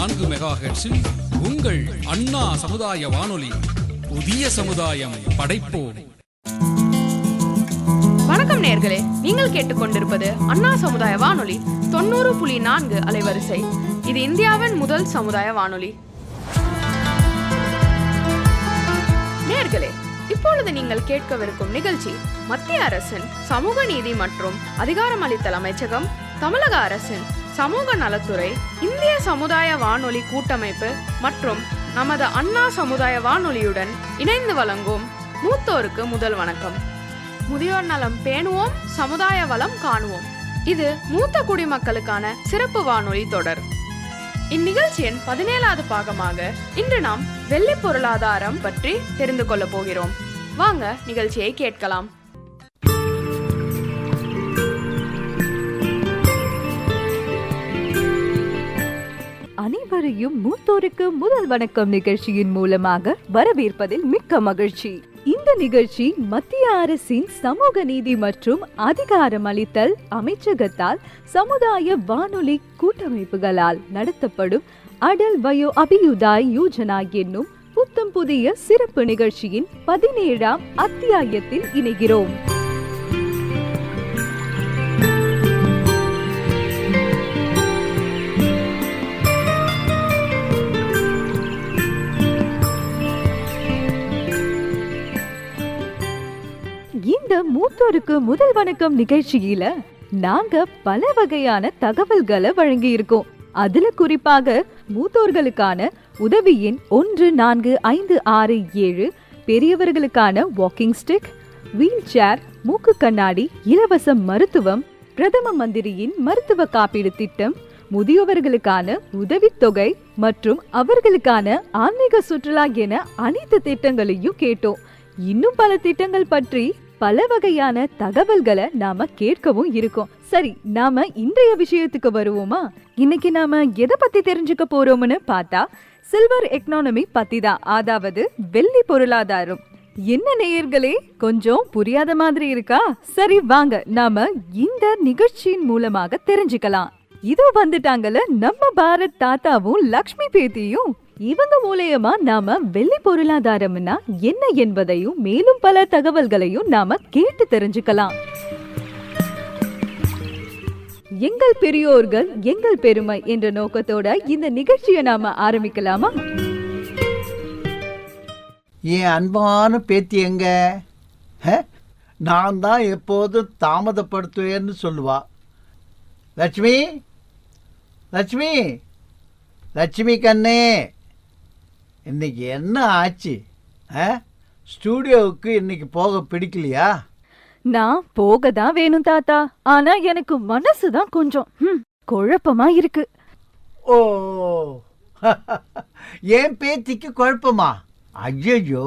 107.4 உங்கள் அண்ணா சமுதாய வானொலி. புதிய சமுதாயம் படைப்போம். வணக்கம் நேயர்களே, நீங்கள் கேட்டுக்கொண்டிருப்பது அண்ணா சமுதாய வானொலி 90.4 அலைவரிசை. இது இந்தியாவின் முதல் சமுதாய வானொலி. நேயர்களே, இப்பொழுது நீங்கள் கேட்கவிருக்கும் நிகழ்ச்சி மத்திய அரசின் சமூக நீதி மற்றும் அதிகாரமளித்தல் அமைச்சகம், தமிழக அரசின் சமூக நலத்துறை, இந்திய சமுதாய வானொலி கூட்டமைப்பு மற்றும் நமது அண்ணா சமுதாய வானொலியுடன் இணைந்து வழங்கும் மூத்தோருக்கு முதல் வணக்கம். முதியோர் நலம் பேணுவோம், சமுதாய வளம் காணுவோம். இது மூத்த குடிமக்களுக்கான சிறப்பு வானொலி தொடர். இந்நிகழ்ச்சியின் 17வது பாகமாக இன்று நாம் வெள்ளி பொருளாதாரம் பற்றி தெரிந்து கொள்ள போகிறோம். வாங்க நிகழ்ச்சியை கேட்கலாம். அனைவரையும் மூத்தோருக்கு முதல் வணக்கம் நிகழ்ச்சியின் மூலமாக வரவேற்பதில் மிக்க மகிழ்ச்சி. இந்த நிகழ்ச்சி மத்திய அரசின் சமூக நீதி மற்றும் அதிகாரமளித்தல் அமைச்சகத்தால் சமுதாய வானொலி கூட்டமைப்புகளால் நடத்தப்படும் அடல் வயோ அபியுதாய் யோஜனா என்னும் புத்தம் புதிய சிறப்பு நிகழ்ச்சியின் 17ஆம் அத்தியாயத்தில் இணைகிறோம். இந்த மூத்தோருக்கு முதல் வணக்கம் நிகழ்ச்சியில நாங்க பல வகையான தகவல்களை வழங்கி இருக்கோம். அதுல குறிப்பாக மூத்தோர்களுக்கான உதவி எண் 145667, பெரியவர்களுக்கான வாக்கிங் ஸ்டிக், வீல் சேர், மூக்கு கண்ணாடி, இலவச மருத்துவம், பிரதம மந்திரியின் மருத்துவ காப்பீடு திட்டம், முதியவர்களுக்கான உதவித்தொகை மற்றும் அவர்களுக்கான ஆன்மீக சுற்றுலா என அனைத்து திட்டங்களையும் கேட்டோம். இன்னும் பல திட்டங்கள் பற்றி பல வகையான தகவல்களை நாம கேட்கவும் இருக்கோம். சரி, நாம இன்றைய விஷயத்துக்கு வருவோமா? இன்னைக்கு நாம எதை பத்தி தெரிஞ்சுக்க போறோம்னு பார்த்தா சில்வர் எக்கனாமி பத்தி தான், அதாவது வெள்ளி பொருளாதாரம். என்ன நேயர்களே, கொஞ்சம் புரியாத மாதிரி இருக்கா? சரி வாங்க நாம இந்த நிகழ்ச்சியின் மூலமாக தெரிஞ்சுக்கலாம். இதோ வந்துட்டாங்கல நம்ம பாரத் தாத்தாவும் லக்ஷ்மி பேத்தியும். இவங்க மூலமா நாம வெள்ளி பொருளாதாரம்னா என்ன என்பதையும் மேலும் பல தகவல்களையும் நாம கேட்டு தெரிஞ்சுக்கலாம். எங்கள் பெரியோர்கள் எங்கள் பெருமை என்ற நோக்கத்தோட இந்த நிகழ்ச்சியை நாம ஆரம்பிக்கலாமா? என் அன்பான பேத்தி எங்க? நான் தான் எப்போதும் தாமதப்படுத்துவேன்னு சொல்லுவா. லட்சுமி, லட்சுமி, லட்சுமி கண்ணே, இன்னைக்கு என்ன ஆச்சு? ஸ்டூடியோவுக்கு இன்னைக்கு போக பிடிக்கலையா? நான் போக தான் வேணும் தாத்தா, ஆனா எனக்கு மனசுதான் கொஞ்சம் குழப்பமா இருக்கு. ஓ, என் பேத்திக்கு குழப்பமா? ஐயோ,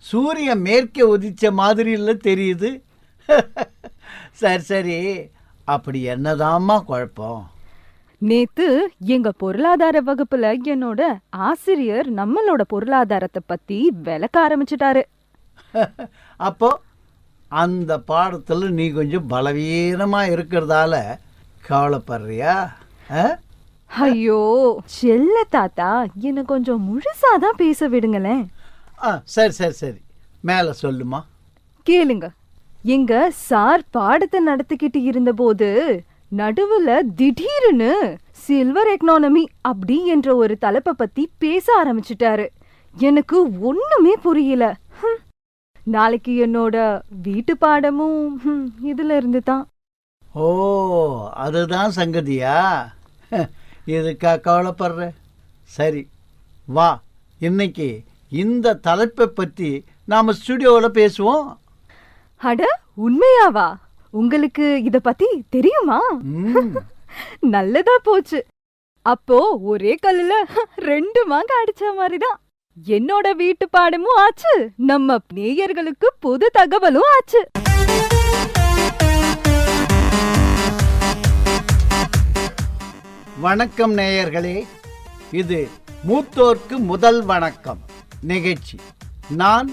சூரியன் மேற்கே உதிச்ச மாதிரி இல்லை தெரியுது. சரி சரி, அப்படி என்னதாம்மா குழப்பம்? நேத்து எங்க பொருளாதார வகுப்புல என்னோட ஆசிரியர் நம்மளோட பொருளாதாரத்தை பத்தி விளக்க ஆரம்பிச்சுட்டாரு. அப்போ அந்த பாடத்துல நீ கொஞ்சம் பலவீனமா இருக்கிறதால கவலைப்படுறியா? ஐயோ செல்ல தாத்தா, என்ன கொஞ்சம் முழுசாதான் பேச விடுங்களேன். சரி சரி சரி, மேல சொல்லுமா. கேளுங்க. எங்க சார் பாடத்தை நடத்திக்கிட்டு இருந்த போது நடுவுல திடீர்னு சில்வர் எக்கனாமி அப்படி என்ற ஒரு தலைப்பை பத்தி பேச ஆரம்பிச்சுட்டாரு. எனக்கு ஒண்ணுமே புரியல. நாளைக்கு என்னோட வீட்டு பாடமும் இதுல இருந்து தான். ஓ, அதுதான் சங்கதியா? இதுக்கா கவலைப்படுற? சரி வா, இன்னைக்கு இந்த தலைப்பை பத்தி நாம ஸ்டுடியோவில் பேசுவோம். அட உண்மையாவா? உங்களுக்கு இத பத்தி தெரியுமா? நல்லதா போச்சு. அப்போ ஒரே கல்லுல 2 மாங்காய் அடிச்ச மாதிரிதான். என்னோட வீட்டு பாடமும் ஆச்சு, நம்ம நேயர்களுக்கு புது தகவலும் ஆச்சு. வணக்கம் நேயர்களே, இது மூத்தோர்க்கு முதல் வணக்கம் நிகழ்ச்சி. நான்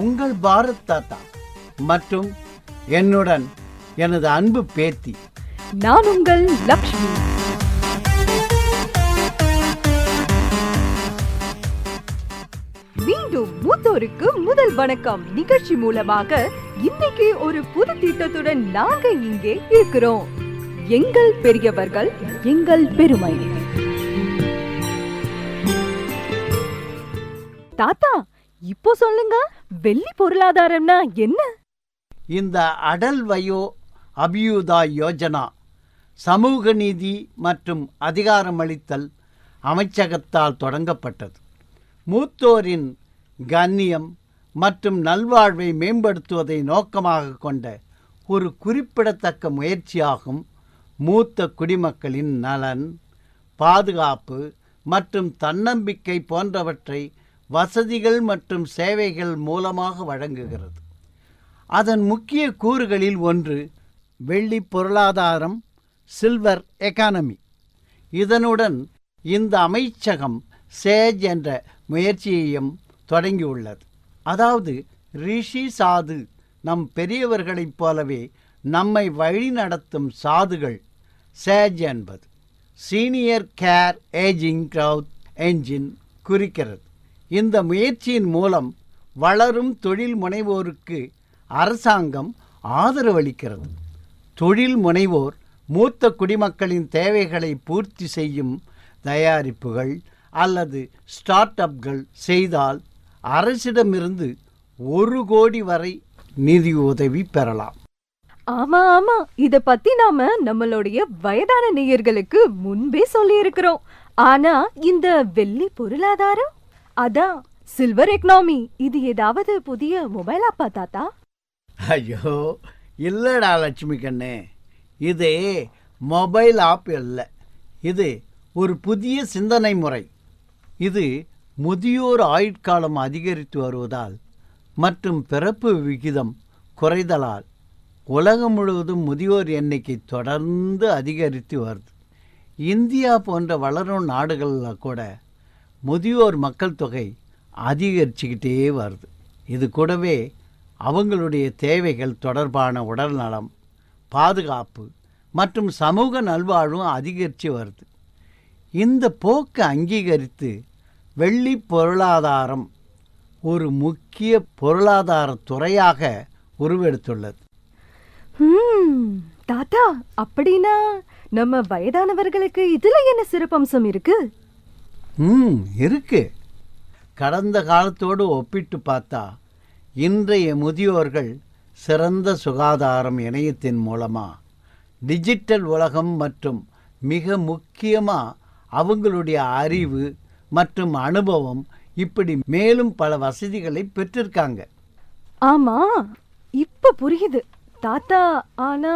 உங்கள் பாரத் தாத்தா மற்றும் என்னுடன் எனது அன்பு பேத்தி நான் உங்கள் லக்ஷ்மி. மூத்தோருக்கு முதல் வணக்கம் நிகழ்ச்சி மூலமாக இன்னைக்கு ஒரு புது திட்டத்துடன் நாங்க இங்கே இருக்கிறோம். எங்கள் பெரியவர்கள் எங்கள் பெருமை. தாத்தா, இப்போ சொல்லுங்க, வெள்ளி பொருளாதாரம்னா என்ன? இந்த அடல் வயோ அபியுதா யோஜனா சமூக நீதி மற்றும் அதிகாரமளித்தல் அமைச்சகத்தால் தொடங்கப்பட்டது. மூத்தோரின் கண்ணியம் மற்றும் நல்வாழ்வை மேம்படுத்துவதை நோக்கமாக கொண்ட ஒரு குறிப்பிடத்தக்க முயற்சியாகும். மூத்த குடிமக்களின் நலன், பாதுகாப்பு மற்றும் தன்னம்பிக்கை போன்றவற்றை வசதிகள் மற்றும் சேவைகள் மூலமாக வழங்குகிறது. அதன் முக்கிய கூறுகளில் ஒன்று வெள்ளி பொருளாதாரம், சில்வர் எக்கானமி. இதனுடன் இந்த அமைச்சகம் சேஜ் என்ற முயற்சியையும் தொடங்கியுள்ளது. அதாவது ரிஷி சாது, நம் பெரியவர்களைப் போலவே நம்மை வழிநடத்தும் சாதுகள். சேஜ் என்பது senior care ageing growth engine குறிக்கிறது. இந்த முயற்சியின் மூலம் வளரும் தொழில் முனைவோருக்கு அரசாங்கம் ஆதரவளிக்கிறது. தொழில் முனைவோர் மூத்த குடிமக்களின் தேவைகளை பூர்த்தி செய்யும் தயாரிப்புகள் அல்லது ஸ்டார்ட் அப்கள் செய்தால் அரசிடமிருந்து 1 கோடி வரை நிதி உதவி பெறலாம். ஆமா ஆமா, இத பத்தி நாம நம்மளுடைய வயதான நேயர்களுக்கு முன்பே சொல்லி இருக்கிறோம். ஆனா இந்த வெள்ளி பொருளாதாரம், அதான் சில்வர் எக்கனாமி, இது ஏதாவது புதிய மொபைல் ஆப்பா தாத்தா? ஐயோ இல்லடா லட்சுமி கண்ணே, இது மொபைல் ஆப் இல்லை. இது ஒரு புதிய சிந்தனை முறை. இது முதியோர் ஆயுட்காலம் அதிகரித்து வருவதால் மற்றும் பிறப்பு விகிதம் குறைதலால் உலகம் முழுவதும் முதியோர் எண்ணிக்கை தொடர்ந்து அதிகரித்து வருது. இந்தியா போன்ற வளரும் நாடுகளில் கூட முதியோர் மக்கள் தொகை அதிகரிச்சுக்கிட்டே வருது. இது கூடவே அவங்களுடைய தேவைகள் தொடர்பான உடல்நலம், பாதுகாப்பு மற்றும் சமூக நல்வாழ்வும் அதிகரித்து வருது. இந்த போக்கு அங்கீகரித்து வெள்ளி பொருளாதாரம் ஒரு முக்கிய பொருளாதார துறையாக உருவெடுத்துள்ளது. தாத்தா, அப்படின்னா நம்ம வயதானவர்களுக்கு இதுல என்ன சிறப்பம்சம் இருக்கு? இருக்கு. கடந்த காலத்தோடு ஒப்பிட்டு பார்த்தா இன்றைய முதியோர்கள் சிறந்த சுகாதாரம் இணையத்தின் மூலமாக, டிஜிட்டல் உலகம் மற்றும் மிக முக்கியமாக அவங்களுடைய அறிவு மற்றும் அனுபவம், இப்படி மேலும் பல வசதிகளை பெற்றிருக்காங்க. ஆமா, இப்ப புரியுது தாத்தா. ஆனா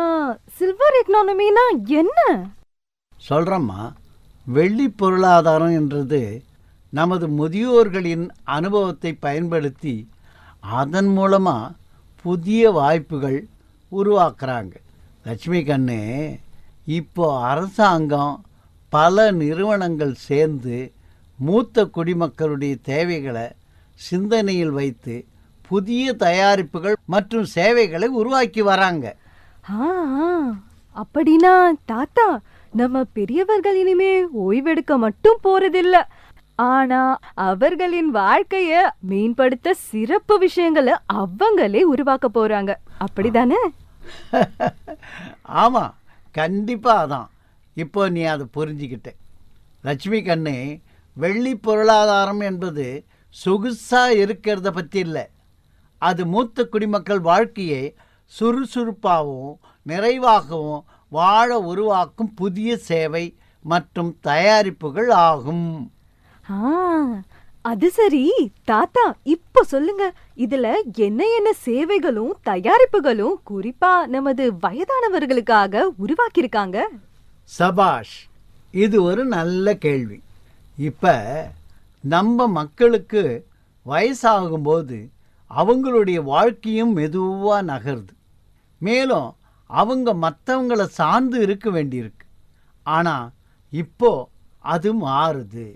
சில்வர் எக்கனாமினா என்ன? சொல்றம்மா, வெள்ளி பொருளாதாரம் என்றது நமது முதியோர்களின் அனுபவத்தை பயன்படுத்தி அதன் மூலமாக புதிய வாய்ப்புகள் உருவாக்குறாங்க. லட்சுமி கண்ணே, இப்போ அரசாங்கம் பல நிறுவனங்கள் சேர்ந்து மூத்த குடிமக்களுடைய தேவைகளை சிந்தனையில் வைத்து புதிய தயாரிப்புகள் மற்றும் சேவைகளை உருவாக்கி வராங்க. அப்படின்னா தாத்தா, நம்ம பெரியவர்கள் இனிமே ஓய்வெடுக்க மட்டும் போறதில்ல, ஆனா அவர்களின் வாழ்க்கைய மேம்படுத்த சிறப்பு விஷயங்களை அவங்களே உருவாக்க போறாங்க, அப்படிதானே? ஆமா, கண்டிப்பா அதான். இப்போ நீ அதை புரிஞ்சுக்கிட்ட. லட்சுமி கண்ணே, வெள்ளி பொருளாதாரம் என்பது சொகுசா இருக்கிறத பற்றி இல்லை. அது மூத்த குடிமக்கள் வாழ்க்கையை சுறுசுறுப்பாகவும் நிறைவாகவும் வாழ உருவாக்கும் புதிய சேவை மற்றும் தயாரிப்புகள் ஆகும். அது சரி தாத்தா, இப்போ சொல்லுங்க, இதுல என்ன என்ன சேவைகளும் தயாரிப்புகளும் குறிப்பா நமது வயதானவர்களுக்காக உருவாக்கியிருக்காங்க? சபாஷ், இது ஒரு நல்ல கேள்வி. இப்போ நம்ம மக்களுக்கு வயசாகும்போது அவங்களுடைய வாழ்க்கையும் மெதுவாக நகருது. மேலும் அவங்க மற்றவங்களை சார்ந்து இருக்க வேண்டியிருக்கு. ஆனால் இப்போ அது மாறுது.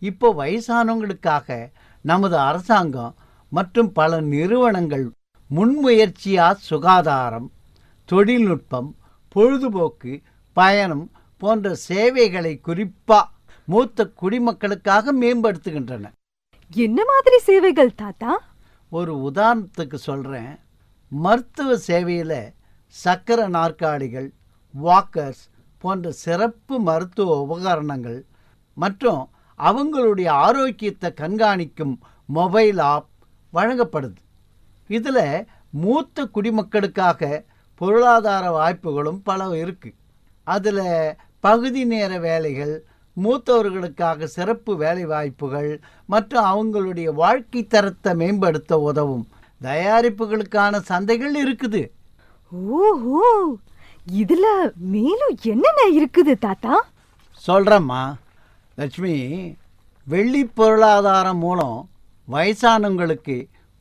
இப்போ வயசானவங்களுக்காக நமது அரசாங்கம் மற்றும் பல நிறுவனங்கள் முன்முயற்சியாக சுகாதாரம், தொழில்நுட்பம், பொழுதுபோக்கு, பயணம் போன்ற சேவைகளை குறிப்பாக மூத்த குடிமக்களுக்காக மேம்படுத்துகின்றன. என்ன மாதிரி சேவைகள் தாத்தா? ஒரு உதாரணத்துக்கு சொல்கிறேன். மருத்துவ சேவையில் சக்கர நாற்காலிகள், வாக்கர்ஸ் போன்ற சிறப்பு மருத்துவ உபகரணங்கள் மற்றும் அவங்களுடைய ஆரோக்கியத்தை கண்காணிக்கும் மொபைல் ஆப் வழங்கப்படுது. இதில் மூத்த குடிமக்களுக்காக பொருளாதார வாய்ப்புகளும் பல இருக்குது. அதில் பகுதி நேர வேலைகள், மூத்தவர்களுக்காக சிறப்பு வேலை வாய்ப்புகள் மற்றும் அவங்களுடைய வாழ்க்கை தரத்தை மேம்படுத்த உதவும் தயாரிப்புகளுக்கான சந்தைகள் இருக்குது. ஓஹோ, இதுல மேலும் என்னென்ன இருக்குது தாத்தா? சொல்கிறேம்மா லட்சுமி. வெள்ளி பொருளாதாரம் மூலம் வயசானவங்களுக்கு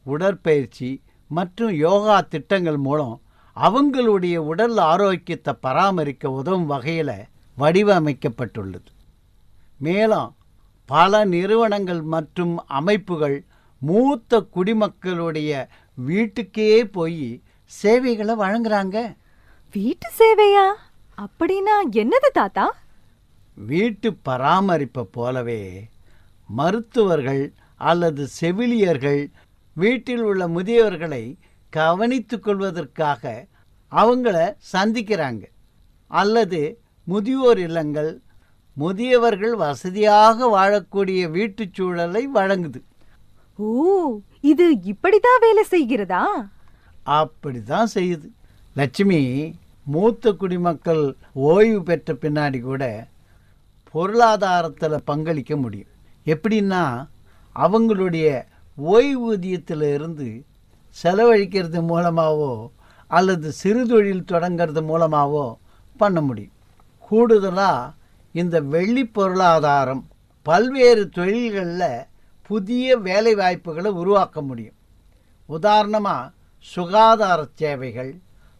உடற்பயிற்சி மற்றும் யோகா திட்டங்கள் மூலம் அவங்களுடைய உடல் ஆரோக்கியத்தை பராமரிக்க உதவும் வகையில் வடிவமைக்கப்பட்டுள்ளது. மேலும் பல நிறுவனங்கள் மற்றும் அமைப்புகள் மூத்த குடிமக்களுடைய வீட்டுக்கே போய் சேவைகளை வழங்குறாங்க. வீட்டு சேவையா? அப்படின்னா என்னது தாத்தா? வீட்டு பராமரிப்பை போலவே மருத்துவர்கள் அல்லது செவிலியர்கள் வீட்டில் உள்ள முதியவர்களை கவனித்து கொள்வதற்காக அவங்கள சந்திக்கிறாங்க. அல்லது முதியோர் இல்லங்கள் முதியவர்கள் வசதியாக வாழக்கூடிய வீட்டுச் சூழலை வழங்குது. ஓ, இது இப்படிதான் வேலை செய்கிறதா? அப்படி தான் செய்யுது லட்சுமி. மூத்த குடிமக்கள் ஓய்வு பெற்ற பின்னாடி கூட பொருளாதாரத்தில் பங்களிக்க முடியும். எப்படின்னா, அவங்களுடைய ஓய்வூதியத்தில் இருந்து செலவழிக்கிறது மூலமாகவோ அல்லது சிறு தொழில் தொடங்கிறது மூலமாகவோ பண்ண முடியும். கூடுதலாக இந்த வெள்ளி பொருளாதாரம் பல்வேறு தொழில்களில் புதிய வேலை வாய்ப்புகளை உருவாக்க முடியும். உதாரணமாக சுகாதார சேவைகள்,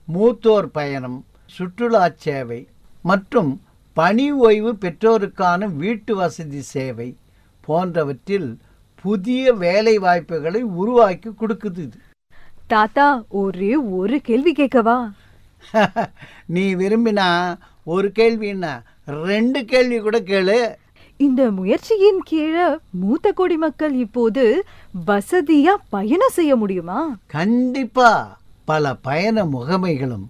மூத்தோர் பயணம், சுற்றுலா சேவை மற்றும் பணி ஓய்வு பெற்றோருக்கான வீட்டு வசதி சேவை போன்றவற்றில் புதிய வேலை வாய்ப்புகளை உருவாக்கி கொடுக்குது இது. தாத்தா, ஒரே ஒரு கேள்வி கேட்கவா? நீ விரும்பினா ஒரு கேள்வின்னா 2 கேள்வி கூட கேளு. இந்த முயற்சியின் கீழே மூத்த குடிமக்கள் இப்போது வசதியா பயணம் செய்ய முடியுமா? கண்டிப்பா. பல பயண முகமைகளும்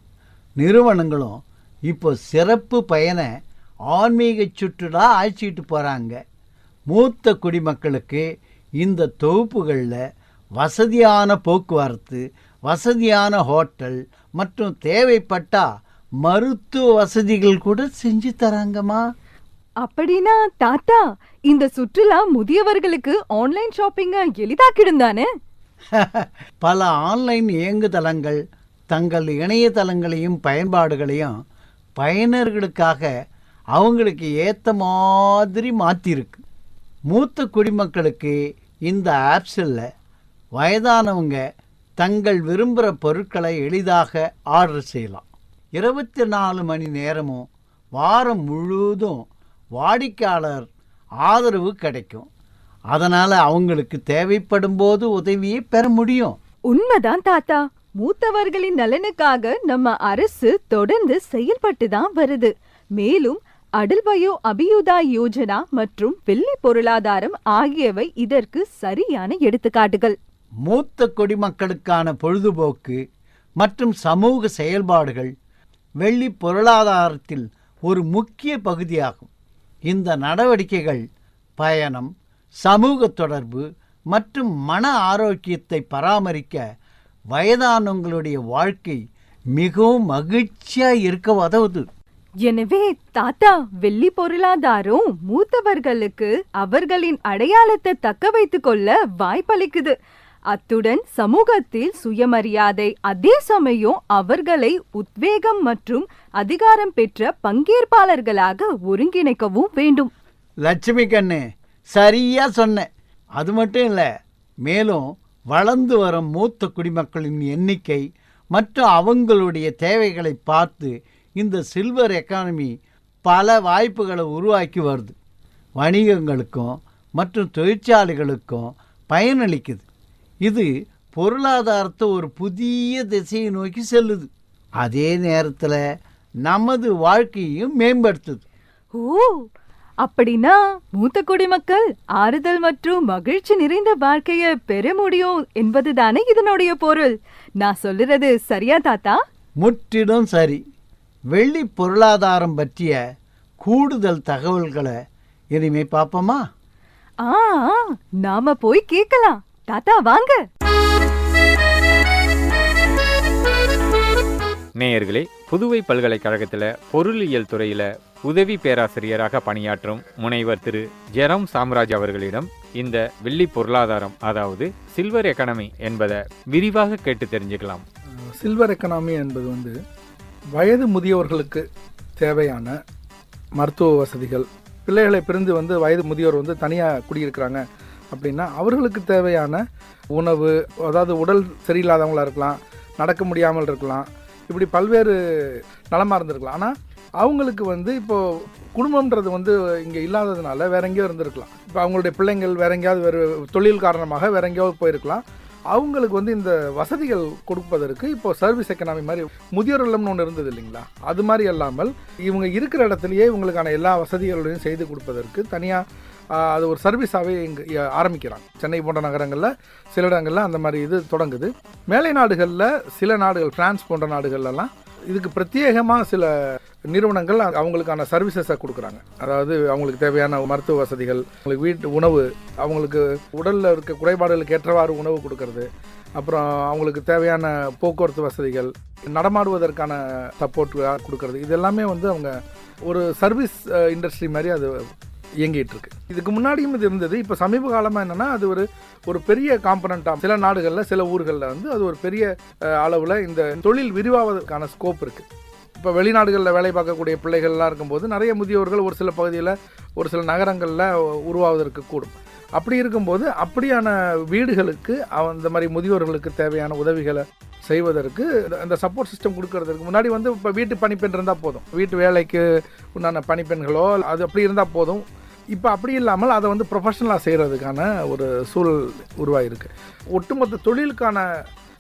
நிறுவனங்களும் இப்போ சிறப்பு பயண ஆன்மீக சுற்றுலா அழைச்சிட்டு போகிறாங்க. மூத்த குடிமக்களுக்கு இந்த தொகுப்புகளில் வசதியான போக்குவரத்து, வசதியான ஹோட்டல் மற்றும் தேவைப்பட்டா மருத்துவ வசதிகள் கூட செஞ்சு தராங்கம்மா. அப்படின்னா தாத்தா, இந்த சுற்றுலா முதியவர்களுக்கு ஆன்லைன் ஷாப்பிங்க எளிதாக்கிடும் தானே? பல ஆன்லைன் இயங்குதளங்கள் தங்கள் இணையதளங்களையும் பயன்பாடுகளையும் பயனர்களுக்காக அவங்களுக்கு ஏற்ற மாதிரி மாற்றிருக்கு. மூத்த குடிமக்களுக்கு இந்த ஆப்ஸில் வயதானவங்க தங்கள் விரும்புகிற பொருட்களை எளிதாக ஆர்டர் செய்யலாம். 24 மணி நேரமும் வாரம் முழுவதும் வாடிக்கையாளர் ஆதரவு கிடைக்கும். அதனால் அவங்களுக்கு தேவைப்படும் போது உதவியை பெற முடியும். உண்மைதான் தாத்தா. மூத்தவர்களின் நலனுக்காக நம்ம அரசு தொடர்ந்து செயல்பட்டு தான் வருது. மேலும் அடல் வயோ அபியுதா யோஜனா மற்றும் வெள்ளி பொருளாதாரம் ஆகியவை இதற்கு சரியான எடுத்துக்காட்டுகள். மூத்த குடிமக்களுக்கான பொழுதுபோக்கு மற்றும் சமூக செயல்பாடுகள் வெள்ளி பொருளாதாரத்தில் ஒரு முக்கிய பகுதியாகும். இந்த நடவடிக்கைகள் பயணம், சமூக தொடர்பு மற்றும் மன ஆரோக்கியத்தை பராமரிக்க வயதானவங்களுடைய வாழ்க்கை மிகவும் மகிழ்ச்சியாக இருக்க உதவுது. எனவே தாத்தா, வெள்ளி பொருளாதாரம் மூத்தவர்களுக்கு அவர்களின் அடையாளத்தை தக்க வைத்துக் கொள்ள வாய்ப்பளிக்குது. அத்துடன் சமூகத்தில் சுயமரியாதை, அதே சமயம் அவர்களை உத்வேகம் மற்றும் அதிகாரம் பெற்ற பங்கேற்பாளர்களாக ஒருங்கிணைக்கவும் வேண்டும். லட்சுமி கண்ணு, சரியா சொன்ன. அது மட்டும் இல்லை, மேலும் வளர்ந்து வரும் மூத்த குடிமக்களின் எண்ணிக்கை மற்றும் அவங்களுடைய தேவைகளை பார்த்து இந்த சில்வர் எக்கானமி பல வாய்ப்புகளை உருவாக்கி வருது. வணிகங்களுக்கும் மற்றும் தொழிற்சாலைகளுக்கும் பயனளிக்குது. இது பொருளாதாரத்தை ஒரு புதிய திசையை நோக்கி செல்லுது. அதே நேரத்தில் நமது வாழ்க்கையையும் மேம்படுத்துது. ஓ, அப்படின்னா மூத்த குடிமக்கள் ஆறுதல் மற்றும் மகிழ்ச்சி நிறைந்த வாழ்க்கைய பெற முடியும் என்பதுதானே இதனுடைய பொருள். நான் சொல்லுறது சரியா தாத்தா? முற்றிலும் சரி. வெள்ளி பொருளாதாரம் பற்றிய கூடுதல் தகவல்களை இனிமே பார்ப்போமா? நாம போய் கேட்கலாம். தாத்தா வாங்க. நேயர்களே, புதுவை பல்கலைக்கழகத்தில் பொருளியல் துறையில் உதவி பேராசிரியராக பணியாற்றும் முனைவர் திரு ஜெரம் சாம்ராஜ் அவர்களிடம் இந்த வெள்ளி பொருளாதாரம், அதாவது சில்வர் எக்கானமி என்பதை விரிவாக கேட்டு தெரிஞ்சுக்கலாம். சில்வர் எக்கனாமி என்பது வயது முதியவர்களுக்கு தேவையான மருத்துவ வசதிகள், பிள்ளைகளை பிரிந்து வயது முதியோர் தனியாக குடியிருக்கிறாங்க அப்படின்னா அவர்களுக்கு தேவையான உணவு, அதாவது உடல் சரியில்லாதவங்களாக இருக்கலாம், நடக்க முடியாமல் இருக்கலாம், இப்படி பல்வேறு நலமாக இருந்திருக்கலாம். ஆனால் அவங்களுக்கு இப்போது குடும்பம்ன்றது இங்கே இல்லாததுனால வேற எங்கேயோ இருந்திருக்கலாம். இப்போ அவங்களுடைய பிள்ளைங்கள் வேற எங்கேயாவது வேறு தொழில் காரணமாக வேற எங்கேயாவது போயிருக்கலாம். அவங்களுக்கு இந்த வசதிகள் கொடுப்பதற்கு இப்போ சர்வீஸ் எக்கனாமி மாதிரி முதியோர் இல்லம்னு ஒன்று இருந்தது இல்லைங்களா, அது மாதிரி அல்லாமல் இவங்க இருக்கிற இடத்துலையே இவங்களுக்கான எல்லா வசதிகளையும் செய்து கொடுப்பதற்கு தனியாக அது ஒரு சர்வீஸாகவே இங்கே ஆரம்பிக்கிறாங்க. சென்னை போன்ற நகரங்களில் சில இடங்களில் அந்த மாதிரி இது தொடங்குது. மேலை நாடுகளில் சில நாடுகள், பிரான்ஸ் போன்ற நாடுகள்லாம் இதுக்கு பிரத்யேகமாக சில நிறுவனங்கள் அவங்களுக்கான சர்வீசஸை கொடுக்குறாங்க. அதாவது அவங்களுக்கு தேவையான மருத்துவ வசதிகள், அவங்களுக்கு வீட்டு உணவு, அவங்களுக்கு உடலில் இருக்க குறைபாடுகளுக்கு ஏற்றவாறு உணவு கொடுக்கறது, அப்புறம் அவங்களுக்கு தேவையான போக்குவரத்து வசதிகள், நடமாடுவதற்கான சப்போர்ட் கொடுக்கறது, இது எல்லாமே அவங்க ஒரு சர்வீஸ் இண்டஸ்ட்ரி மாதிரி அது இயங்கிட்டு இருக்கு. இதுக்கு முன்னாடியும் இது இருந்தது. இப்போ சமீப காலமாக என்னென்னா அது ஒரு பெரிய காம்பனண்ட்டாக சில நாடுகளில் சில ஊர்களில் அது ஒரு பெரிய அளவில் இந்த தொழில் விரிவாவதற்கான ஸ்கோப் இருக்குது. இப்போ வெளிநாடுகளில் வேலை பார்க்கக்கூடிய பிள்ளைகள்லாம் இருக்கும்போது நிறைய முதியோர்கள் ஒரு சில பகுதியில் ஒரு சில நகரங்களில் உருவாவதற்கு கூடும். அப்படி இருக்கும்போது அப்படியான வீடுகளுக்கு இந்த மாதிரி முதியோர்களுக்கு தேவையான உதவிகளை செய்வதற்கு இந்த சப்போர்ட் சிஸ்டம் கொடுக்கறதுக்கு முன்னாடி இப்போ வீட்டு பணிப்பெண் இருந்தால் போதும், வீட்டு வேலைக்கு உண்டான பணிப்பெண்களோ அது அப்படி இருந்தால் போதும். இப்போ அப்படி இல்லாமல் அதை ப்ரொஃபஷனலாக செய்கிறதுக்கான ஒரு சூழல் உருவாகிருக்கு. ஒட்டுமொத்த தொழிலுக்கான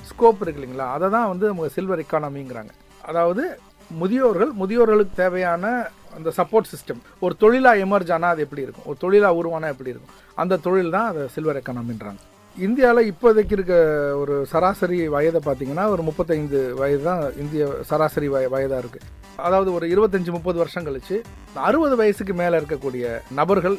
ஸ்கோப் இருக்கு இல்லைங்களா, அதை தான் அவங்க சில்வர் எக்கானமிங்கிறாங்க. அதாவது முதியோர்களுக்கு தேவையான அந்த சப்போர்ட் சிஸ்டம் ஒரு தொழிலாக எமர்ஜ் ஆனால் அது எப்படி இருக்கும், ஒரு தொழிலாக உருவானா எப்படி இருக்கும், அந்த தொழில் தான் அதை சில்வர் எக்கானமின்றாங்க. இந்தியாவில் இப்போதைக்கு இருக்க ஒரு சராசரி வயதை பார்த்திங்கன்னா ஒரு 35 வயது தான் இந்திய சராசரி வயதாக இருக்குது. அதாவது ஒரு 25-30 வருஷம் கழித்து 60 வயசுக்கு மேலே இருக்கக்கூடிய நபர்கள்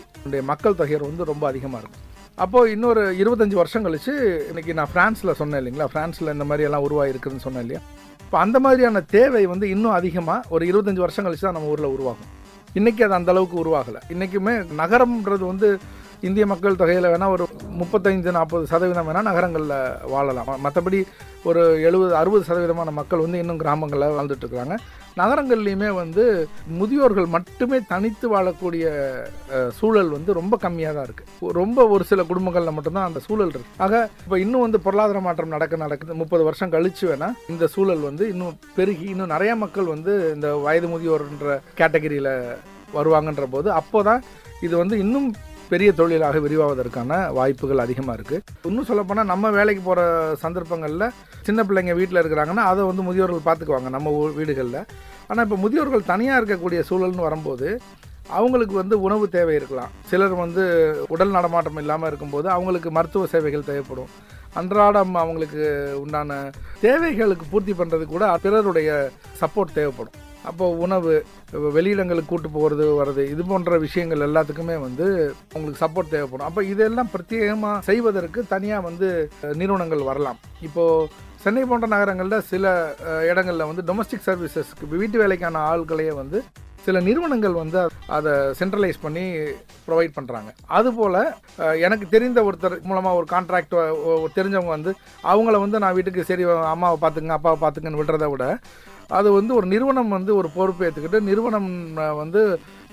மக்கள் தொகை ரொம்ப அதிகமாக இருக்கும். அப்போது இன்னொரு 25 வருஷம் கழித்து, இன்றைக்கி நான் ஃப்ரான்ஸில் சொன்னேன் இல்லைங்களா, ஃப்ரான்ஸில் இந்த மாதிரி எல்லாம் உருவாகிருக்குதுன்னு சொன்னேன் இல்லையா, இப்போ அந்த மாதிரியான தேவை இன்னும் அதிகமாக ஒரு 25 வருஷம் கழித்து தான் நம்ம ஊரில் உருவாகும். இன்றைக்கி அது அந்தளவுக்கு உருவாகலை. இன்றைக்குமே நகரம்ன்றது இந்திய மக்கள் தொகையில் வேணால் ஒரு 35-40% வேணால் நகரங்களில் வாழலாம். மற்றபடி ஒரு 70-60% மக்கள் இன்னும் கிராமங்களில் வாழ்ந்துட்டுருக்குறாங்க. நகரங்கள்லேயுமே முதியோர்கள் மட்டுமே தனித்து வாழக்கூடிய சூழல் ரொம்ப கம்மியாக தான் இருக்குது. ஒரு சில குடும்பங்களில் மட்டும்தான் அந்த சூழல் இருக்குது. ஆக இப்போ இன்னும் பொருளாதார மாற்றம் நடக்குது. 30 வருஷம் கழிச்சு வேணால் இந்த சூழல் இன்னும் பெருகி இன்னும் நிறைய மக்கள் இந்த வயது முதியோர்ன்ற கேட்டகரியில் வருவாங்கன்ற போது அப்போ தான் இது இன்னும் பெரிய தொழிலாக விரிவாவதற்கான வாய்ப்புகள் அதிகமாக இருக்குது. இன்னும் சொல்லப்போனால் நம்ம வேலைக்கு போகிற சந்தர்ப்பங்களில் சின்ன பிள்ளைங்க வீட்டில் இருக்கிறாங்கன்னா அதை முதியோர்கள் பார்த்துக்குவாங்க நம்ம வீடுகளில். ஆனால் இப்போ முதியோர்கள் தனியாக இருக்கக்கூடிய சூழல்னு வரும்போது அவங்களுக்கு உணவு தேவை இருக்கலாம். சிலர் உடல் நடமாட்டம் இல்லாமல் இருக்கும்போது அவங்களுக்கு மருத்துவ சேவைகள் தேவைப்படும். அன்றாடம் அவங்களுக்கு உண்டான தேவைகளுக்கு பூர்த்தி பண்ணுறது கூட பிறருடைய சப்போர்ட் தேவைப்படும். அப்போது உணவு, வெளியிடங்களுக்கு கூட்டு போகிறது வர்றது, இது போன்ற விஷயங்கள் எல்லாத்துக்குமே அவங்களுக்கு சப்போர்ட் தேவைப்படும். அப்போ இதெல்லாம் பிரத்யேகமாக செய்வதற்கு தனியாக நிறுவனங்கள் வரலாம். இப்போது சென்னை போன்ற நகரங்களில் சில இடங்களில் டொமஸ்டிக் சர்வீசஸ்க்கு வீட்டு வேலைக்கான ஆட்களையே சில நிறுவனங்கள் அதை சென்ட்ரலைஸ் பண்ணி ப்ரொவைட் பண்ணுறாங்க. அதுபோல் எனக்கு தெரிந்த ஒருத்தர் மூலமாக ஒரு கான்ட்ராக்ட் தெரிஞ்சவங்க அவங்கள நான் வீட்டுக்கு சரி அம்மாவை பார்த்துங்க அப்பாவை பார்த்துங்கன்னு விடுறத விட அது ஒரு நிறுவனம் ஒரு பொறுப்பு ஏற்றுக்கிட்டு நிறுவனம்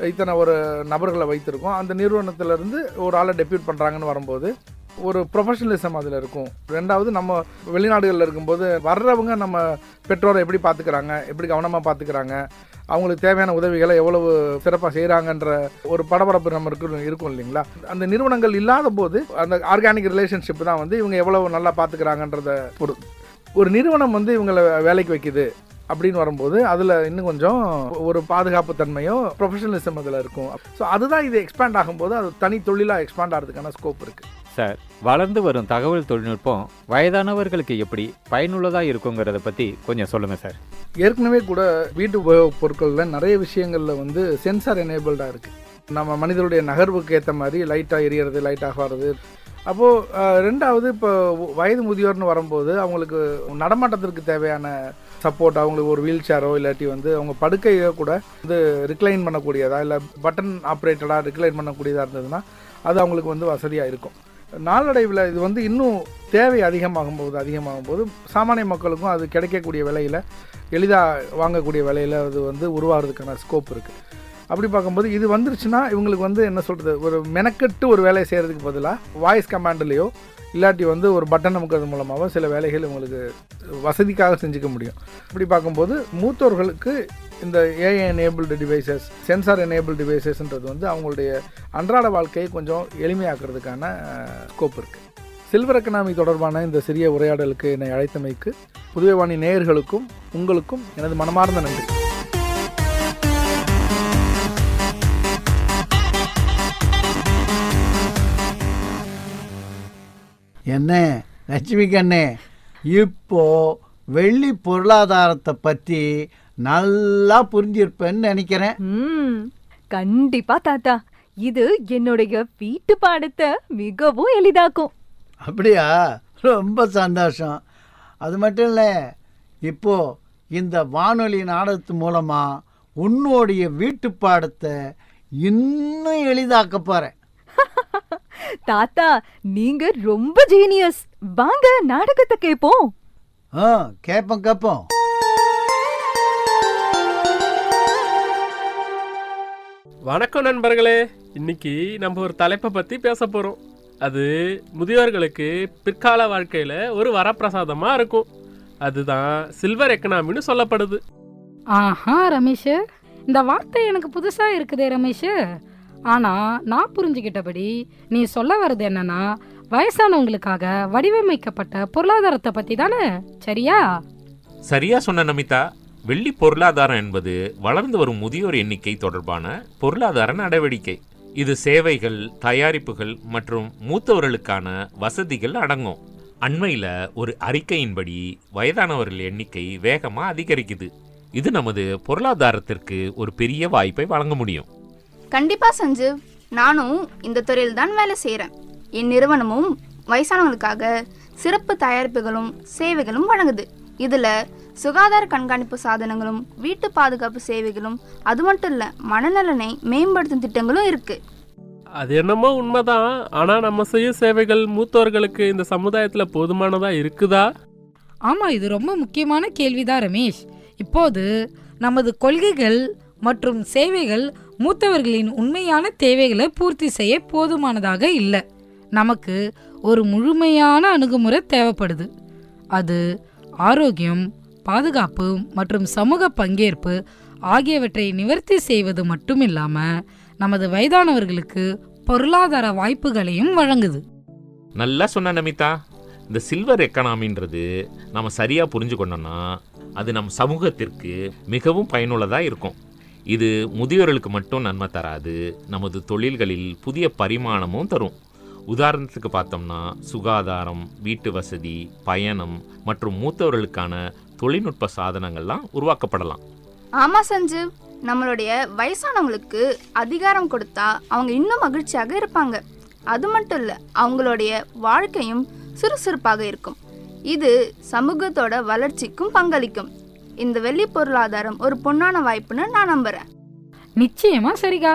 இத்தனை ஒரு நபர்களை வைத்திருக்கோம், அந்த நிறுவனத்திலேருந்து ஒரு ஆளை டெப்யூட் பண்ணுறாங்கன்னு வரும்போது ஒரு ப்ரொஃபஷனலிசம் அதில் இருக்கும். ரெண்டாவது, நம்ம வெளிநாடுகளில் இருக்கும்போது வர்றவங்க நம்ம பெற்றோரை எப்படி பார்த்துக்கிறாங்க, எப்படி கவனமாக பார்த்துக்கிறாங்க, அவங்களுக்கு தேவையான உதவிகளை எவ்வளவு சிறப்பாக செய்கிறாங்கன்ற ஒரு படபடப்பு நம்ம இருக்கும் இல்லைங்களா. அந்த நிறுவனங்கள் இல்லாத போது அந்த ஆர்கானிக் ரிலேஷன்ஷிப் தான் இவங்க எவ்வளவு நல்லா பார்த்துக்கிறாங்கன்றத ஒரு நிறுவனம் இவங்களை வேலைக்கு வைக்குது அப்படின்னு வரும்போது அதில் இன்னும் கொஞ்சம் ஒரு பாதுகாப்பு தன்மையோ ப்ரொஃபஷனலிசம் அதில் இருக்கும். ஸோ அதுதான் இது எக்ஸ்பேண்ட் ஆகும்போது அது தனி தொழிலாக எக்ஸ்பேண்ட் ஆகிறதுக்கான ஸ்கோப் இருக்குது. சார், வளர்ந்து வரும் தகவல் தொழில்நுட்பம் வயதானவர்களுக்கு எப்படி பயனுள்ளதாக இருக்குங்கிறத பற்றி கொஞ்சம் சொல்லுங்கள் சார். ஏற்கனவே கூட வீட்டு உபயோகப் பொருட்களில் நிறைய விஷயங்களில் வந்து சென்சார் எனேபிள்டாக இருக்குது. நம்ம மனிதனுடைய நகர்வுக்கு ஏற்ற மாதிரி லைட்டாக எரியறது, லைட்டாக ஆகிறது. அப்போது ரெண்டாவது, இப்போ வயது முதியோர்னு வரும்போது அவங்களுக்கு நடமாட்டத்திற்கு தேவையான சப்போர்ட், அவங்களுக்கு ஒரு வீல் சேரோ இல்லாட்டி வந்து அவங்க படுக்கையோ கூட வந்து ரிக்ளைன் பண்ணக்கூடியதா இல்லை பட்டன் ஆப்ரேட்டடாக ரிக்ளைன் பண்ணக்கூடியதாக இருந்ததுன்னா அது அவங்களுக்கு வந்து வசதியாக இருக்கும். நாளடைவில் இது வந்து இன்னும் தேவை அதிகமாகும் போது சாமானிய மக்களுக்கும் அது கிடைக்கக்கூடிய விலையில், எளிதாக வாங்கக்கூடிய விலையில் அது வந்து உருவாகிறதுக்கான ஸ்கோப் இருக்குது. அப்படி பார்க்கும்போது இது வந்துருச்சுன்னா இவங்களுக்கு வந்து என்ன சொல்கிறது, ஒரு மெனக்கெட்டு ஒரு வேலையை செய்கிறதுக்கு பதிலாக வாய்ஸ் கமாண்ட்லேயோ இல்லாட்டி வந்து ஒரு பட்டன் அமுக்கிறது மூலமாக சில வேலைகள் இவங்களுக்கு வசதிக்காக செஞ்சுக்க முடியும். இப்படி பார்க்கும்போது மூத்தோர்களுக்கு இந்த AI enabled devices, sensor enable டிவைசஸ்ன்றது வந்து அவங்களுடைய அன்றாட வாழ்க்கையை கொஞ்சம் எளிமையாக்குறதுக்கான ஸ்கோப் இருக்குது. சில்வர் எக்கனாமி தொடர்பான இந்த சிறிய உரையாடலுக்கு என்னை அழைத்தமைக்கு புதுவை வாணி நேயர்களுக்கும் உங்களுக்கும் எனது மனமார்ந்த நன்றி. என்ன லட்சுமி கண்ணே, இப்போ வெள்ளி பொருளாதாரத்தை பற்றி நல்லா புரிஞ்சிருப்பேன்னு நினைக்கிறேன். கண்டிப்பா தாத்தா, இது என்னுடைய வீட்டு பாடத்தை மிகவும் எளிதாக்கும். அப்படியா? ரொம்ப சந்தோஷம். அது மட்டும் இல்லை, இப்போ இந்த வானொலி நாடகத்து மூலமாக உன்னுடைய வீட்டு பாடத்தை இன்னும் எளிதாக்க போகிறேன். தாத்தா, நீங்க ரொம்ப ஜீனியஸ். வாங்க நாடகத்தை கேட்போம். கேட்போம். வணக்கம் நண்பர்களே. இன்னைக்கு நம்ம ஒரு தலைப்பை பற்றி பேச போகிறோம். அது முதியோர்களுக்கு பிற்கால வாழ்க்கையில் ஒரு வரப்பிரசாதமா இருக்கும். அதுதான் சில்வர் எக்கனாமின்னு சொல்லப்படுது. ஆஹா ரமேஷ், இந்த வார்த்தை எனக்கு புதுசா இருக்குதே ரமேஷ். ஆனா நான் புரிஞ்சுக்கிட்டபடி நீ சொல்ல வர்றது என்னன்னா, வயசானவங்களுக்காக வடிவமைக்கப்பட்ட பொருளாதாரத்தை பத்தி தானே? சரியா? சரியா சொன்ன நமிதா. வெள்ளி பொருளாதாரம் என்பது வளர்ந்து வரும் முதியோர் எண்ணிக்கை தொடர்பான பொருளாதார நடவடிக்கை. இது சேவைகள், தயாரிப்புகள் மற்றும் மூத்தவர்களுக்கான வசதிகள் அடங்கும். அண்மையில் ஒரு அறிக்கையின்படி வயதானவர்கள் எண்ணிக்கை வேகமாக அதிகரிக்குது. இது நமது பொருளாதாரத்திற்கு ஒரு பெரிய வாய்ப்பை வழங்க முடியும். கண்டிப்பா சஞ்சீவ், நானும் இந்த துறையில் தான் வேலை செய்கிறேன். என் நிறுவனமும் வயசானவங்களுக்காக சிறப்பு தயாரிப்புகளும் சேவைகளும் வழங்குது. இதில் சுகாதார கண்காணிப்பு சாதனங்களும் வீட்டு பாதுகாப்பு சேவைகளும், அது மட்டும் இல்லை மனநலனை மேம்படுத்தும் திட்டங்களும் இருக்கு. அது என்னமோ உண்மைதான். ஆனால் நம்ம செய்யும் சேவைகள் மூத்தோர்களுக்கு இந்த சமுதாயத்தில் போதுமானதாக இருக்குதா? ஆமாம், இது ரொம்ப முக்கியமான கேள்விதான் ரமேஷ். இப்போது நமது கொள்கைகள் மற்றும் சேவைகள் மூத்தவர்களின் உண்மையான தேவைகளை பூர்த்தி செய்ய போதுமானதாக இல்லை. நமக்கு ஒரு முழுமையான அணுகுமுறை தேவைப்படுது. அது ஆரோக்கியம், பாதுகாப்பு மற்றும் சமூக பங்கேற்பு ஆகியவற்றை நிவர்த்தி செய்வது மட்டும் இல்லாமல் நமது வயதானவர்களுக்கு பொருளாதார வாய்ப்புகளையும் வழங்குது. நல்லா சொன்ன நமிதா. இந்த சில்வர் எக்கனாமின்றது நம்ம சரியாக புரிஞ்சு கொண்டோம்னா அது நம் சமூகத்திற்கு மிகவும் பயனுள்ளதாக இருக்கும். இது முதியோர்களுக்கு மட்டும் நன்மை தராது, நமது தொழில்களில் புதிய பரிமாணமும் தரும். உதாரணத்துக்கு பார்த்தோம்னா சுகாதாரம், வீட்டு வசதி, பயணம் மற்றும் மூத்தவர்களுக்கான தொழில்நுட்ப சாதனங்கள்லாம் உருவாக்கப்படலாம். ஆமாம் சஞ்சீவ், நம்மளுடைய வயசானவங்களுக்கு அதிகாரம் கொடுத்தா அவங்க இன்னும் மகிழ்ச்சியாக இருப்பாங்க. அது மட்டும் இல்லை, அவங்களுடைய வாழ்க்கையும் சுறுசுறுப்பாக இருக்கும். இது சமூகத்தோட வளர்ச்சிக்கும் பங்களிக்கும். இந்த வெள்ளி பொருளாதாரம் ஒரு பொன்னான வாய்ப்புன்னு நான் நம்புறேன். நிச்சயமா சரிகா.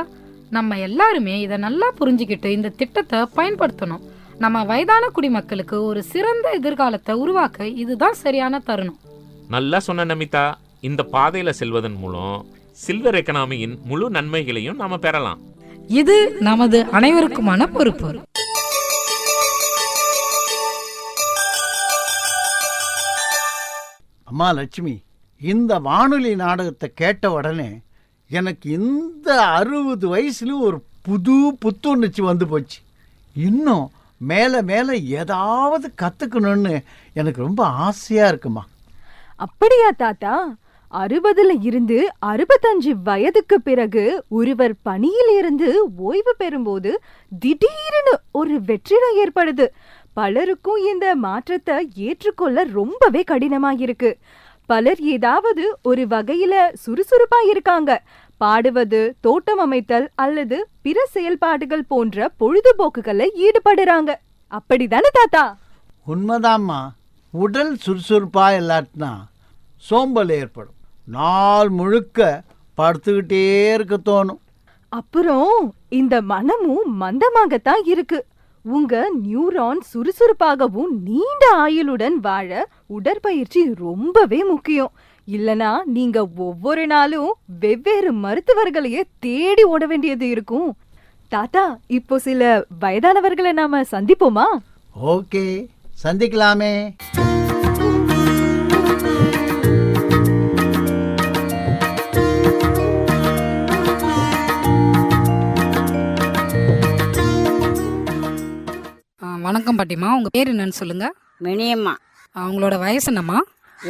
நம்ம எல்லாருமே இதை நல்லா புரிஞ்சுக்கிட்டு இந்த திட்டத்தை பயன்படுத்தணும். நம்ம வயதான குடிமக்களுக்கு ஒரு சிறந்த எதிர்காலத்தை உருவாக்க இதுதான் சரியான தருணம். நல்லா சொன்ன நமிதா. இந்த பாதையில செல்வதன் மூலம் சில்வர் எக்கனாமியின் முழு நன்மைகளையும் நாம பெறலாம். இது நமது அனைவருக்குமான பொறுப்பு. அம்மா லட்சுமி, இந்த வானொலி நாடகத்தை கேட்ட உடனே எனக்கு இந்த 60 வயசுல ஒரு புத்துணர்ச்சி வந்து போச்சு. இன்னும் மேலே மேலே ஏதாவது கற்றுக்கணும்னு எனக்கு ரொம்ப ஆசையாக இருக்குமா. அப்படியா தாத்தா? 60ல இருந்து 65 வயதுக்கு பிறகு ஒருவர் பணியில் இருந்து ஓய்வு பெறும்போது திடீர்னு ஒரு வெற்றிடம் ஏற்படுது. பலருக்கும் இந்த மாற்றத்தை ஏற்றுக்கொள்ள ரொம்பவே கடினமா இருக்கு. பலர் ஏதாவது ஒரு வகையில சுறுசுறுப்பா இருக்காங்க. பாடுவது, தோட்டம் அமைத்தல் அல்லது பிற செயல்பாடுகள் போன்ற பொழுதுபோக்குகளை ஈடுபடுறாங்க. அப்படிதானே தாத்தா? உண்மைதாம்மா. உடல் சுறுசுறுப்பா இல்லாட்டினா சோம்பல் ஏற்படும். நாள் முழுக்க படுத்துக்கிட்டே இருக்க தோணும். அப்புறம் இந்த மனமும் மந்தமாகத்தான் இருக்கு. உங்க நியூரான் சுறுசுறுப்பாகவும் நீண்ட ஆயுளுடன் வாழ உடற்பயிற்சி ரொம்பவே முக்கியம். இல்லனா நீங்க ஒவ்வொரு நாளும் வெவ்வேறு மருத்துவர்களையே தேடி ஓட வேண்டியது இருக்கும். தாத்தா, இப்போ சில வயதானவர்களை நாம சந்திப்போமா? ஓகே, சந்திக்கலாமே. வணக்கம் பாட்டிமா, உங்கள் பேர் என்னன்னு சொல்லுங்கள். மினியம்மா. உங்களோட வயசு என்னம்மா?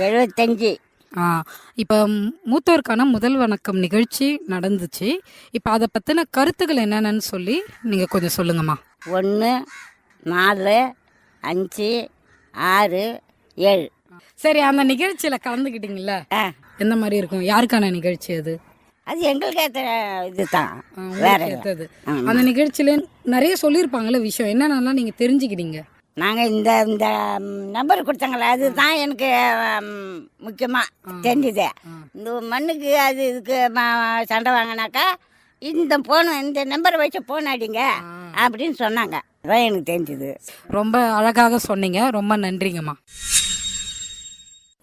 75. இப்போ மூத்தோருக்கான முதல் வணக்கம் நிகழ்ச்சி நடந்துச்சு. இப்போ அதை பற்றின கருத்துக்கள் என்னென்னு சொல்லி நீங்கள் கொஞ்சம் சொல்லுங்கம்மா. 1, 4, 5, 6, 7. சரி, அந்த நிகழ்ச்சியில் கலந்துக்கிட்டீங்கல்ல, எந்த மாதிரி இருக்கும்? யாருக்கான நிகழ்ச்சி அது? அது எங்களுக்கு ஏற்ற இதுதான், வேற ஏற்றது. அந்த நிகழ்ச்சியில நிறைய சொல்லியிருப்பாங்கல்ல விஷயம், என்னென்னலாம் நீங்கள் தெரிஞ்சுக்கிட்டீங்க? நாங்கள் இந்த இந்த நம்பர் கொடுத்தாங்களே, அதுதான் எனக்கு முக்கியமாக தெரிஞ்சுது. இந்த மண்ணுக்கு அது இதுக்கு சண்டை வாங்கினாக்கா இந்த ஃபோனு, இந்த நம்பரை வச்சு ஃபோன் அடிங்க அப்படின்னு சொன்னாங்க. அதான் எனக்கு தெரிஞ்சுது. ரொம்ப அழகாக சொன்னீங்க, ரொம்ப நன்றிங்கம்மா.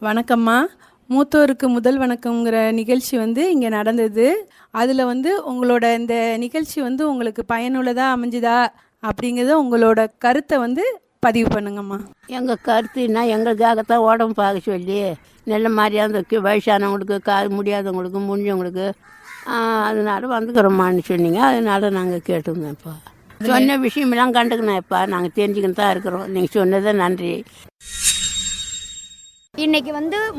வணக்கம்மா. மூத்தோருக்கு முதல் வணக்கங்கிற நிகழ்ச்சி இங்கே நடந்தது. அதில் உங்களோட இந்த நிகழ்ச்சி உங்களுக்கு பயனுள்ளதாக அமைஞ்சுதா அப்படிங்கிறத உங்களோட கருத்தை பதிவு பண்ணுங்கம்மா. எங்கள் கருத்துன்னா, எங்களுக்காகத்தான் உடம்பு பார்க்க சொல்லி நல்ல மாதிரியாக அந்த வயசானவங்களுக்கு, காது முடியாதவங்களுக்கு, முடிஞ்சவங்களுக்கு அதனால வந்துக்கிறோம்மான்னு சொன்னீங்க. அதனால நாங்கள் கேட்டுருந்தோம். இப்போ சொன்ன விஷயமெல்லாம் கண்டுக்கணும். இப்போ நாங்கள் தெரிஞ்சுக்கின்னு தான் இருக்கிறோம். நீங்கள் சொன்னதை நன்றி. இன்னைக்கு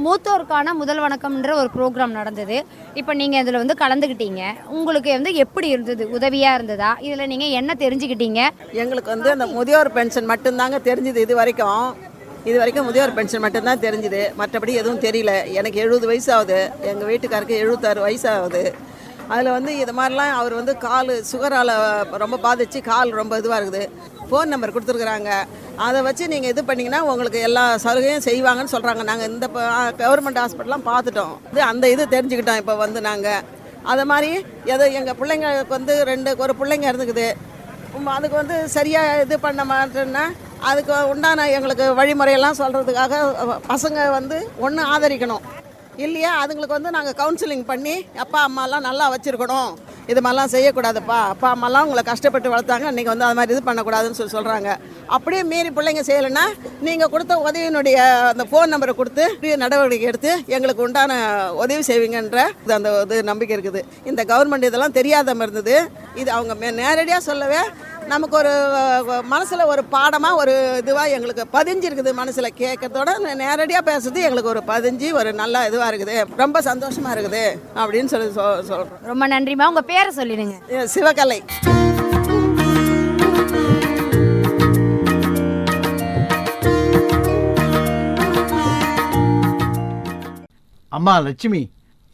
மூத்தோருக்கான முதல் வணக்கம்ன்ற ஒரு ப்ரோக்ராம் நடந்தது. இப்போ நீங்கள் இதில் கலந்துக்கிட்டீங்க. உங்களுக்கு எப்படி இருந்தது? உதவியாக இருந்ததா? இதில் நீங்கள் என்ன தெரிஞ்சுக்கிட்டீங்க? எங்களுக்கு அந்த முதியோர் பென்ஷன் மட்டும்தாங்க தெரிஞ்சுது. இது வரைக்கும் முதியோர் பென்ஷன் மட்டும்தான் தெரிஞ்சுது. மற்றபடி எதுவும் தெரியல. எனக்கு 70 வயசு ஆகுது. எங்கள் வீட்டுக்காருக்கு 76 வயசு ஆகுது. அதில் இது மாதிரிலாம் அவர் கால் சுகரால் ரொம்ப பாதிச்சு கால் ரொம்ப இதுவாக இருக்குது. ஃபோன் நம்பர் கொடுத்துருக்குறாங்க. அதை வச்சு நீங்கள் இது பண்ணிங்கன்னா உங்களுக்கு எல்லா சலுகையும் செய்வாங்கன்னு சொல்கிறாங்க. நாங்கள் இந்த கவர்மெண்ட் ஹாஸ்பிட்டலாம் பார்த்துட்டோம். அந்த இது தெரிஞ்சுக்கிட்டோம். இப்போ நாங்கள் அதை மாதிரி எங்கள் பிள்ளைங்களுக்கு ஒரு பிள்ளைங்க இருந்துக்குது. அதுக்கு சரியாக இது பண்ண மாட்டேன்னா அதுக்கு உண்டான எங்களுக்கு வழிமுறையெல்லாம் சொல்கிறதுக்காக பசங்க ஒன்று ஆதரிக்கணும் இல்லையா? அதுங்களுக்கு நாங்கள் கவுன்சிலிங் பண்ணி அப்பா அம்மாலாம் நல்லா வச்சுருக்கணும், இது மாதிரிலாம் செய்யக்கூடாதுப்பா, அப்பா அம்மாலாம் உங்களை கஷ்டப்பட்டு வளர்த்தாங்க, நீங்கள் அது மாதிரி இது பண்ணக்கூடாதுன்னு சொல்கிறாங்க. அப்படியே மீறி பிள்ளைங்க செய்யலைன்னா நீங்கள் கொடுத்த உதவியினுடைய அந்த ஃபோன் நம்பரை கொடுத்து நடவடிக்கை எடுத்து எங்களுக்கு உண்டான உதவி செய்வீங்கன்ற அந்த இது நம்பிக்கை இருக்குது. இந்த கவர்மெண்ட் இதெல்லாம் தெரியாத இருந்தது. இது அவங்க நேரடியாக சொல்லவே நமக்கு ஒரு மனசில் ஒரு பாடமாக ஒரு இதுவாக எங்களுக்கு பதிஞ்சிருக்குது. மனசில் கேட்கறதோட நேரடியாக பேசுறது எங்களுக்கு ஒரு பதிஞ்சு ஒரு நல்ல இதுவாக இருக்குது. ரொம்ப சந்தோஷமாக இருக்குது அப்படின்னு சொல்கிறோம். ரொம்ப நன்றிம்மா. உங்கள் பேரை சொல்லிடுங்க. சிவகலை. அம்மா லட்சுமி,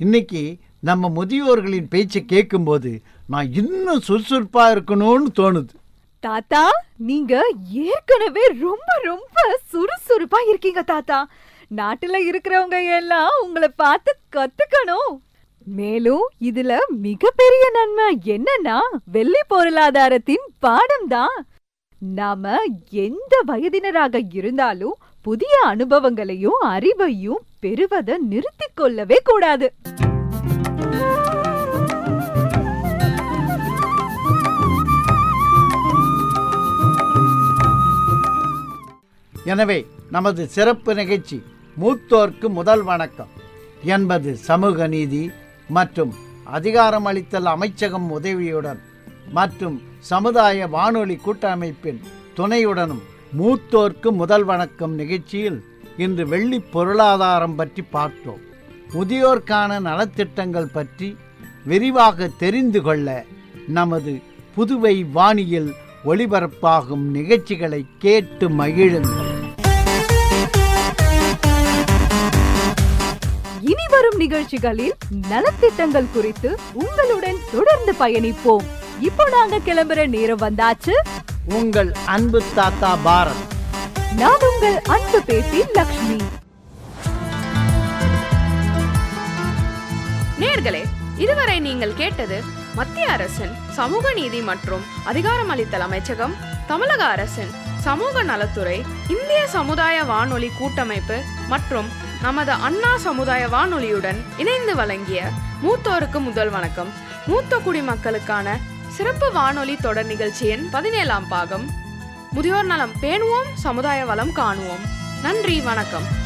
இன்னைக்கு நம்ம முதியோர்களின் பேச்சை கேட்கும்போது நான் இன்னும் சுறுசுறுப்பா இருக்கணும்னு தோணுது. தாத்தா, நீங்க ஏற்கனவே ரொம்ப ரொம்ப சுறுசுறுப்பா இருக்கீங்க தாத்தா. நாட்டுல இருக்கிறவங்க எல்லாம் உங்களை பார்த்து கத்துக்கணும். மேலும் இதுல மிகப்பெரிய நன்மை என்னன்னா வெள்ளி பொருளாதாரத்தின் பாடம் தான். நாம எந்த வயதினராக இருந்தாலும் புதிய அனுபவங்களையும் அறிவையும் பெறுவதை நிறுத்திக் கொள்ளவே கூடாது. எனவே நமது சிறப்பு நிகழ்ச்சி மூத்தோர்க்கு முதல் வணக்கம் என்பது சமூக நீதி மற்றும் அதிகாரமளித்தல் அமைச்சகம் உதவியுடன் மற்றும் சமுதாய வானொலி கூட்டமைப்பின் துணையுடனும் மூத்தோர்க்கு முதல் வணக்கம் நிகழ்ச்சியில் இன்று வெள்ளி பொருளாதாரம் பற்றி பார்த்தோம். முதியோர்க்கான நலத்திட்டங்கள் பற்றி விரிவாக தெரிந்து கொள்ள நமது புதுவை வானியில் ஒளிபரப்பாகும் நிகழ்ச்சிகளை கேட்டு மகிழுங்கள். இனி வரும் நிகழ்ச்சிகளில் நலத்திட்டங்கள் குறித்து உங்களுடன் தொடர்ந்து பயணிப்போம். இப்போ நாங்க கிளம்புற நேரம் வந்தாச்சு. உங்கள் அன்பு தாத்தா பாரத். நான் உங்கள் அன்பு பேத்தி லக்ஷ்மி. நேயர்களே, இதுவரை நீங்கள் கேட்டது மத்திய அரசின் சமூக நீதி மற்றும் அதிகாரமளித்தல் அமைச்சகம், தமிழக அரசின் சமூக நலத்துறை, இந்திய சமுதாய வானொலி கூட்டமைப்பு மற்றும் நமது அண்ணா சமுதாய வானொலியுடன் இணைந்து வழங்கிய மூத்தோருக்கு முதல் வணக்கம், மூத்த குடிமக்களுக்கான சிறப்பு வானொலி தொடர் நிகழ்ச்சியின் 17ஆம் பாகம். முதியோர் நலம் பேணுவோம், சமுதாய வளம் காணுவோம். நன்றி, வணக்கம்.